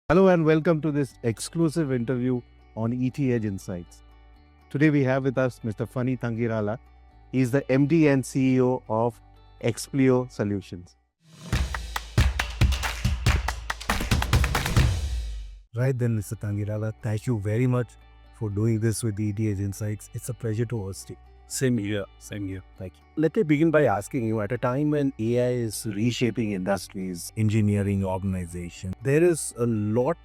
Hello and welcome to this exclusive interview on ET Edge Insights. Today we have with us Mr. Fani Thangirala. He is the MD and CEO of Explio Solutions. Right then, Mr. Thangirala, thank you very much for doing this with ET Edge Insights. It's a pleasure to host you. Same here. Thank you. Let me begin by asking you, at a time when AI is reshaping industries, engineering, organization, there is a lot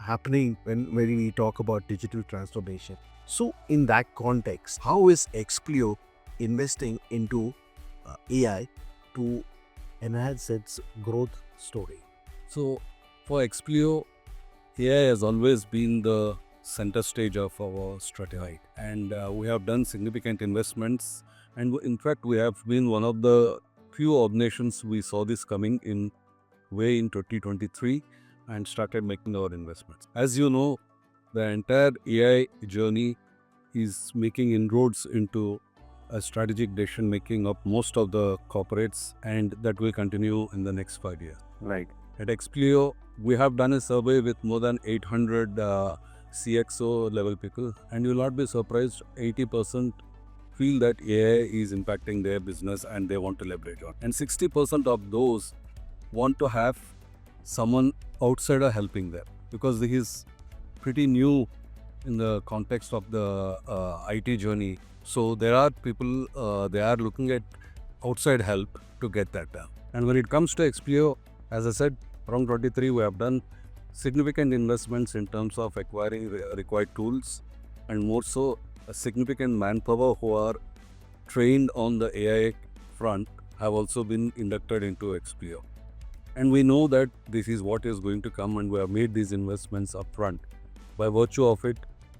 happening when we talk about digital transformation. So, in that context, how is Explio investing into AI to enhance its growth story? So, for Explio, AI has always been the center stage of our strategy, and we have done significant investments. And in fact, we have been one of the few organizations we saw this coming in way in 2023 and started making our investments. As you know, the entire AI journey is making inroads into a strategic decision making of most of the corporates, and that will continue in the next 5 years. Right. At Explio, we have done a survey with more than 800 CXO level people, and you will not be surprised, 80% feel that AI is impacting their business and they want to leverage on. And 60% of those want to have someone outsider helping them, because this is pretty new in the context of the IT journey. So there are people, they are looking at outside help to get that done. And when it comes to Explio, as I said, around 23, we have done significant investments in terms of acquiring required tools, and more so a significant manpower who are trained on the AI front have also been inducted into Explio. And we know that this is what is going to come, and we have made these investments upfront. By virtue of it,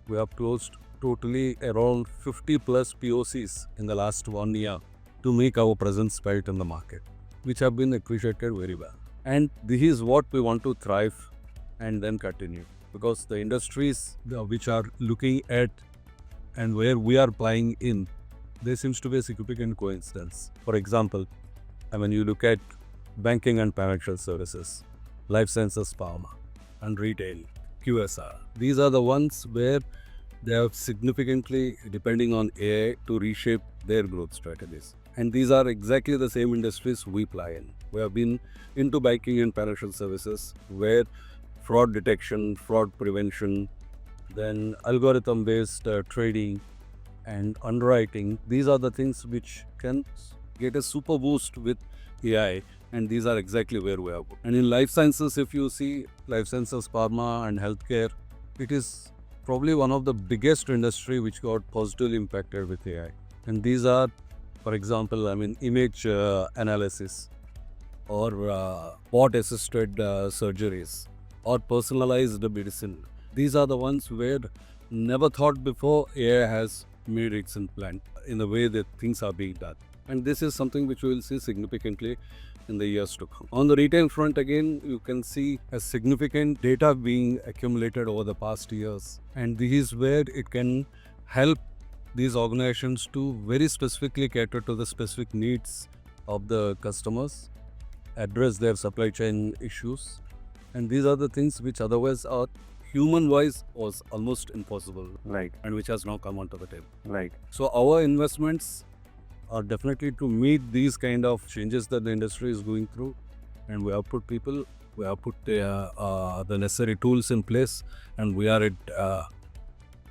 we have closed totally around 50 plus POCs in the last 1 year to make our presence felt in the market, which have been appreciated very well. And this is what we want to thrive and then continue, because the industries which are looking at and where we are playing in, there seems to be a significant coincidence. For example, when you look at banking and financial services, life sciences, pharma, and retail, QSR, these are the ones where they have significantly depending on AI to reshape their growth strategies. And these are exactly the same industries we play in. We have been into banking and financial services, where fraud detection, fraud prevention, then algorithm-based trading and underwriting, these are the things which can get a super boost with AI, and these are exactly where we are. And in life sciences, if you see life sciences, pharma and healthcare, it is probably one of the biggest industry which got positively impacted with AI. And these are, for example, image analysis, or bot-assisted surgeries, or personalized medicine. These are the ones where never thought before AI has made its implant in the way that things are being done. And this is something which we will see significantly in the years to come. On the retail front, again, you can see a significant data being accumulated over the past years. And this is where it can help these organizations to very specifically cater to the specific needs of the customers, address their supply chain issues. And these are the things which otherwise are human-wise was almost impossible. Right. And which has now come onto the table. Right. So our investments are definitely to meet these kind of changes that the industry is going through, and we have put people, we have put the necessary tools in place, and we are at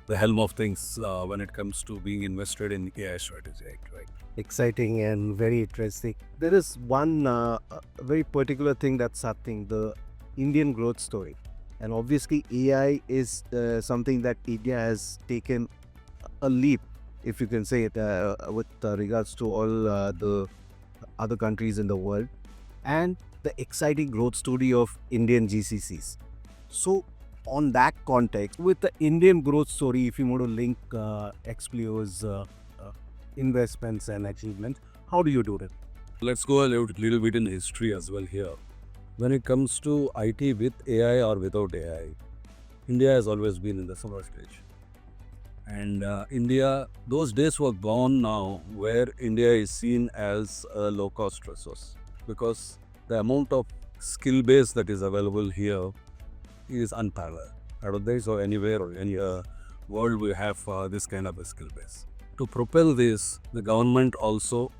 the helm of things when it comes to being invested in AI strategy. Right. Exciting and very interesting. There is one very particular thing that's happening, the Indian growth story. And obviously, AI is something that India has taken a leap, if you can say it, with regards to all the other countries in the world, and the exciting growth story of Indian GCCs. So, on that context, with the Indian growth story, if you want to link Explio's investments and achievements, how do you do that? Let's go a little bit in history as well here. When it comes to IT with AI or without AI, India has always been in the summer stage. And India, those days were gone now, where India is seen as a low-cost resource, because the amount of skill base that is available here is unparalleled. I don't think so anywhere or any world we have this kind of a skill base. To propel this, the government also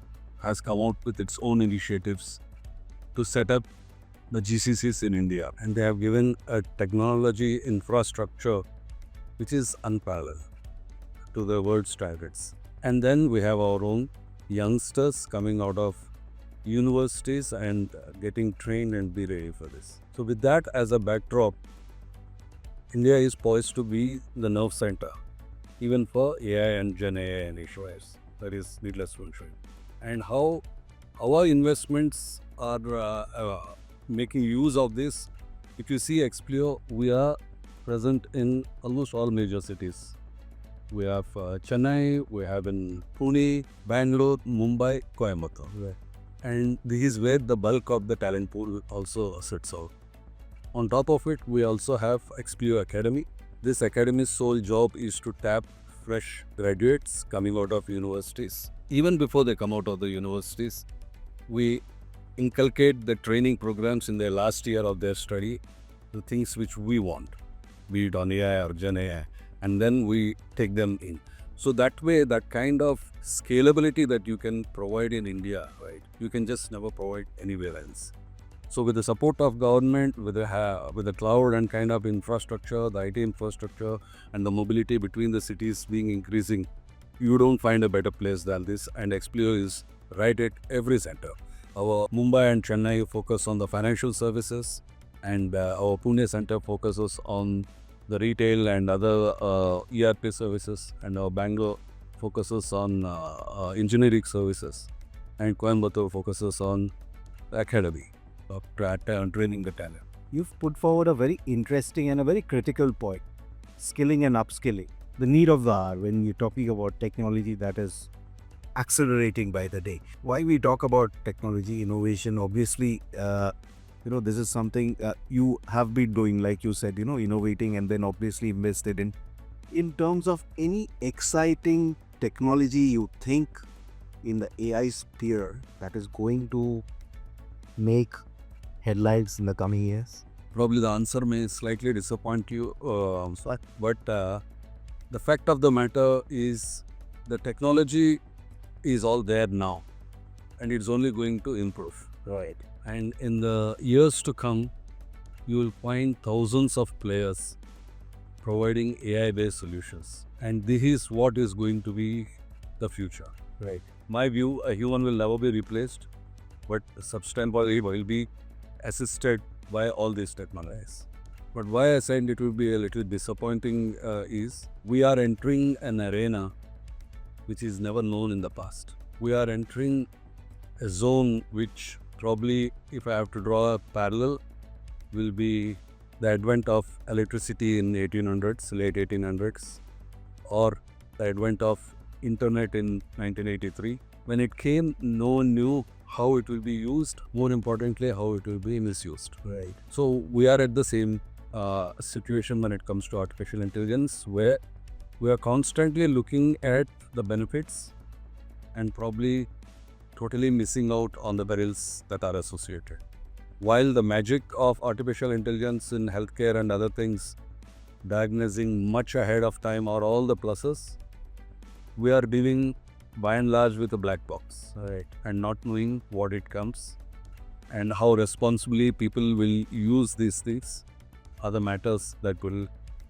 has come out with its own initiatives to set up the GCCs in India, and they have given a technology infrastructure which is unparalleled to the world's standards. And then we have our own youngsters coming out of universities and getting trained and be ready for this. So with that as a backdrop, India is poised to be the nerve center, even for AI and Gen AI initiatives. That is needless to mention. And how our investments are making use of this. If you see Explio, we are present in almost all major cities. We have Chennai, we have in Pune, Bangalore, Mumbai, Coimbatore. Right. And this is where the bulk of the talent pool also sits out. On top of it, we also have Explio Academy. This academy's sole job is to tap fresh graduates coming out of universities. Even before they come out of the universities, we inculcate the training programs in their last year of their study, the things which we want, be it on AI or Gen AI, and then we take them in. So that way, that kind of scalability that you can provide in India, right, you can just never provide anywhere else. So with the support of government, with the cloud and kind of infrastructure, the IT infrastructure and the mobility between the cities being increasing, you don't find a better place than this, and Explio is right at every center. Our Mumbai and Chennai focus on the financial services, and our Pune center focuses on the retail and other ERP services, and our Bangalore focuses on engineering services, and Coimbatore focuses on academy of training the talent. You've put forward a very interesting and a very critical point: skilling and upskilling. The need of the hour when you're talking about technology that is accelerating by the day. Why we talk about technology innovation? Obviously, this is something you have been doing, like you said, innovating and then obviously invested in. In terms of any exciting technology you think in the AI sphere that is going to make headlines in the coming years? Probably the answer may slightly disappoint you, but the fact of the matter is the technology is all there now, and it's only going to improve. Right. And in the years to come, you will find thousands of players providing AI-based solutions, and this is what is going to be the future. Right. My view, a human will never be replaced, but substantially will be assisted by all these technologies. But why I said it will be a little disappointing is we are entering an arena which is never known in the past. We are entering a zone which probably, if I have to draw a parallel, will be the advent of electricity in 1800s, late 1800s, or the advent of internet in 1983. When it came, no one knew how it will be used, more importantly, how it will be misused. Right. So we are at the same situation when it comes to artificial intelligence, where we are constantly looking at the benefits and probably totally missing out on the perils that are associated. While the magic of artificial intelligence in healthcare and other things, diagnosing much ahead of time, are all the pluses, we are dealing by and large with a black box, Right. and not knowing what it comes and how responsibly people will use these things are the matters that will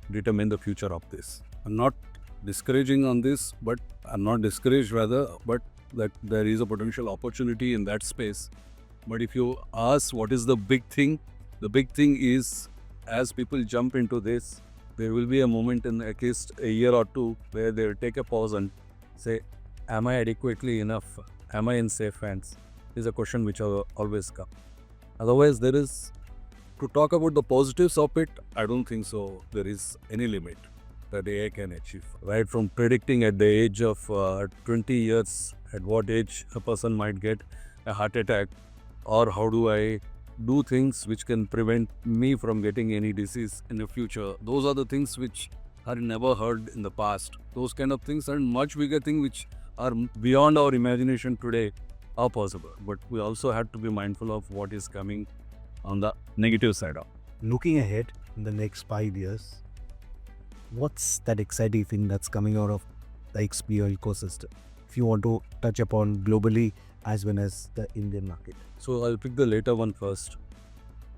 determine the future of this. I'm not discouraging on this, but I'm not discouraged rather, but that there is a potential opportunity in that space. But if you ask what is the big thing is, as people jump into this, there will be a moment in at least a year or two where they will take a pause and say, am I adequately enough? Am I in safe hands? Is a question which will always come. Otherwise, there is, to talk about the positives of it, I don't think so there is any limit that AI can achieve. Right from predicting at the age of 20 years at what age a person might get a heart attack, or how do I do things which can prevent me from getting any disease in the future. Those are the things which are never heard in the past. Those kind of things are much bigger things which are beyond our imagination today are possible. But we also have to be mindful of what is coming on the negative side of. Looking ahead, in the next 5 years, what's that exciting thing that's coming out of the XPO ecosystem? If you want to touch upon globally as well as the Indian market. So I'll pick the later one first.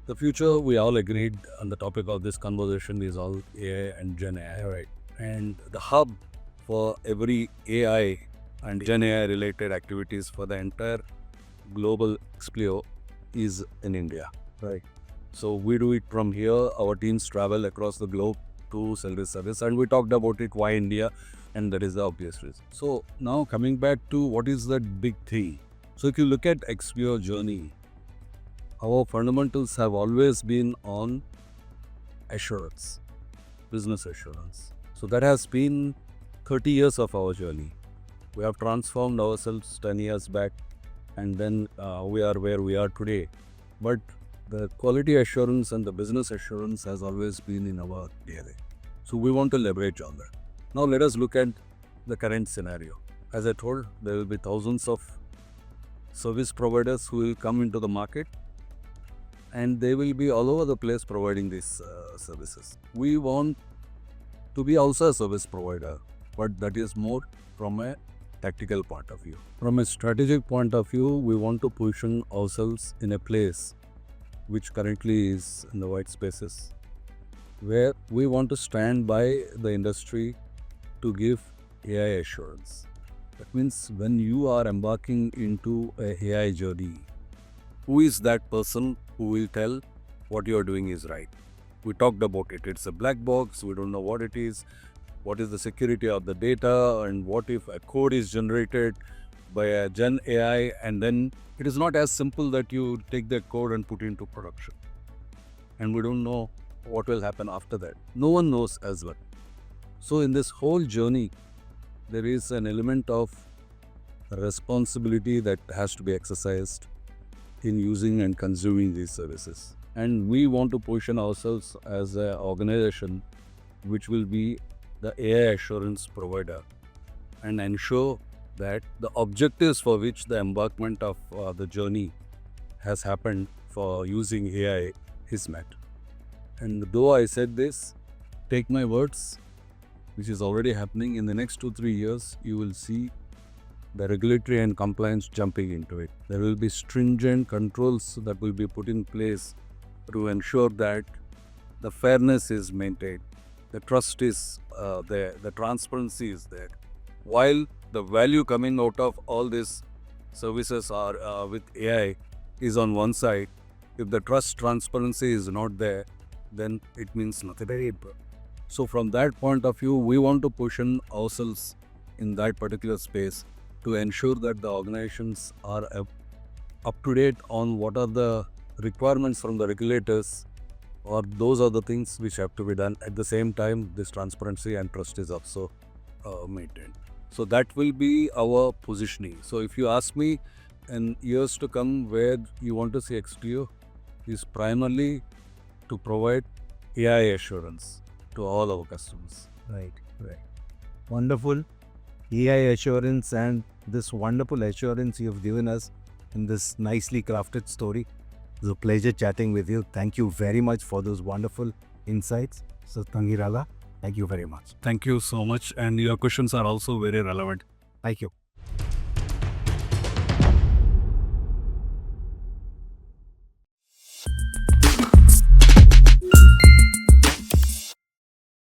The future, we all agreed on the topic of this conversation is all AI and Gen AI, right? And the hub for every AI and Gen AI related activities for the entire global XPO is in India, right? So we do it from here. Our teams travel across the globe to sell this service, and we talked about it, why India, and that is the obvious reason. So now coming back to what is that big thing. So if you look at XPO journey, our fundamentals have always been on assurance, business assurance. So that has been 30 years of our journey. We have transformed ourselves 10 years back, and then we are where we are today. But the quality assurance and the business assurance has always been in our DNA. So we want to leverage on that. Now let us look at the current scenario. As I told, there will be thousands of service providers who will come into the market, and they will be all over the place providing these services. We want to be also a service provider, but that is more from a tactical point of view. From a strategic point of view, we want to position ourselves in a place which currently is in the white spaces, where we want to stand by the industry to give AI assurance. That means when you are embarking into a AI journey, who is that person who will tell what you are doing is right? We talked about it. It's a black box. We don't know what it is. What is the security of the data, and what if a code is generated by a Gen AI, and then it is not as simple that you take that code and put it into production. And we don't know what will happen after that. No one knows as well. So in this whole journey, there is an element of responsibility that has to be exercised in using and consuming these services. And we want to position ourselves as an organization which will be the AI assurance provider and ensure that the objectives for which the embarkment of the journey has happened for using AI is met. And though I said this, take my words, which is already happening. In the next 2-3 years, you will see the regulatory and compliance jumping into it. There will be stringent controls that will be put in place to ensure that the fairness is maintained, the trust is there, the transparency is there. While the value coming out of all these services are with AI is on one side, if the trust transparency is not there, then it means nothing. Very important. So from that point of view, we want to position ourselves in that particular space to ensure that the organizations are up to date on what are the requirements from the regulators, or those are the things which have to be done. At the same time, this transparency and trust is also maintained. So that will be our positioning. So if you ask me in years to come where you want to see XPO, is primarily to provide AI assurance to all our customers. Right. Wonderful. AI assurance, and this wonderful assurance you've given us in this nicely crafted story. It was a pleasure chatting with you. Thank you very much for those wonderful insights. So Tangirala, thank you very much. Thank you so much, and your questions are also very relevant. Thank you.